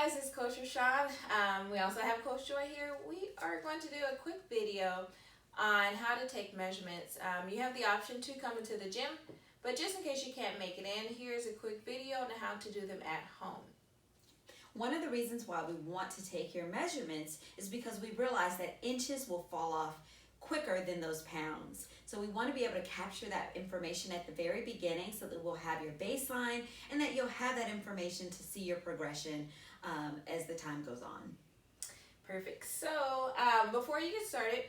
guys, it's Coach Rashawn. We also have Coach Joy here. We are going to do a quick video on how to take measurements. You have the option to come into the gym, but just in case you can't make it in, here's a quick video on how to do them at home. One of the reasons why we want to take your measurements is because we realize that inches will fall off quicker than those pounds. So we want to be able to capture that information at the very beginning so that we'll have your baseline and that you'll have that information to see your progression as the time goes on. Perfect. So before you get started,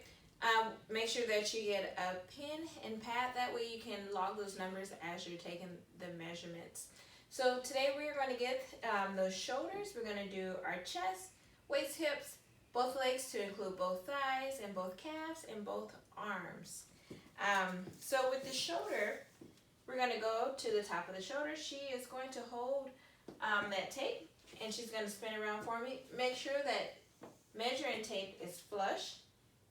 make sure that you get a pen and pad. That way you can log those numbers as you're taking the measurements. So today we're going to get those shoulders. We're going to do our chest, waist, hips, both legs to include both thighs and both calves and both arms. So with the shoulder, we're going to go to the top of the shoulder. She is going to hold that tape and she's going to spin around for me. Make sure that measuring tape is flush.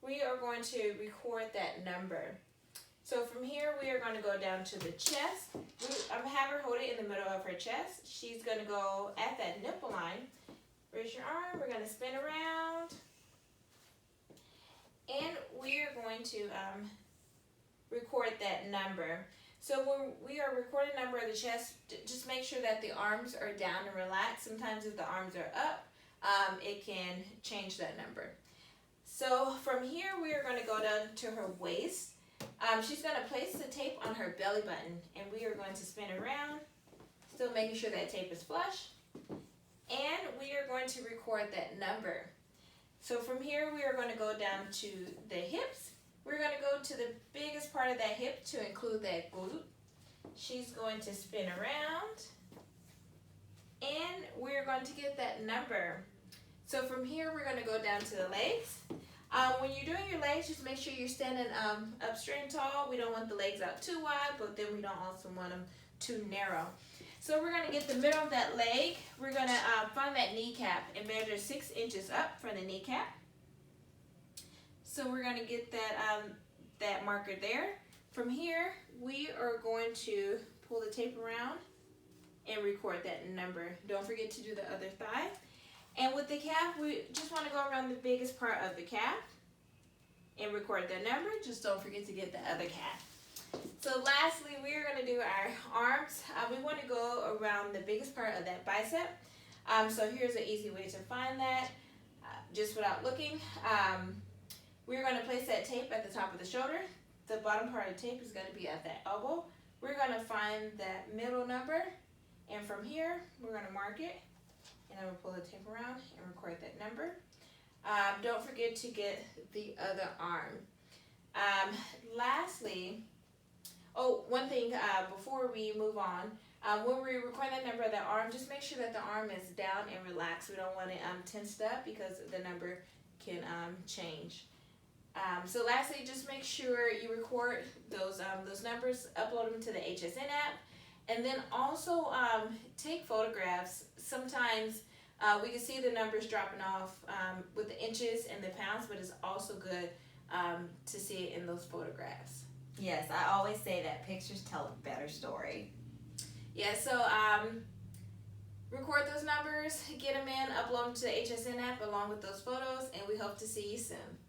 We are going to record that number. So from here, we are going to go down to the chest. I'm have her hold it in the middle of her chest. She's going to go at that nipple line. Raise your arm. We're going to spin around. And we are going to record that number. So when we are recording the number of the chest, just make sure that the arms are down and relaxed. Sometimes if the arms are up, it can change that number. So from here, we are going to go down to her waist. She's going to place the tape on her belly button, and we are going to spin around, still making sure that tape is flush. And we are going to record that number. So from here, we are going to go down to the hips. We're going to go to the biggest part of that hip to include that glute. She's going to spin around, and we're going to get that number. So from here, we're going to go down to the legs. When you're doing your legs, just make sure you're standing up straight and tall. We don't want the legs out too wide, but then we don't also want them too narrow. So we're going to get the middle of that leg. We're going to find that kneecap and measure 6 inches up from the kneecap. So we're going to get that marker there. From here, we are going to pull the tape around and record that number. Don't forget to do the other thigh. And with the calf, we just want to go around the biggest part of the calf and record the number. Just don't forget to get the other calf. So lastly, we are going to do our arms. We want to go around the biggest part of that bicep. So here's an easy way to find that, just without looking. We're going to place that tape at the top of the shoulder. The bottom part of the tape is going to be at that elbow. We're going to find that middle number, and from here, we're going to mark it. And I'm going to pull the tape around and record that number. Don't forget to get the other arm. Lastly, one thing before we move on, when we record that number of the arm, just make sure that the arm is down and relaxed. We don't want it tensed up because the number can change. So lastly, just make sure you record those numbers, upload them to the HSN app, and then also take photographs. Sometimes we can see the numbers dropping off with the inches and the pounds, but it's also good to see it in those photographs. Yes, I always say that pictures tell a better story. Yeah, so record those numbers, get them in, upload them to the HSN app along with those photos, and we hope to see you soon.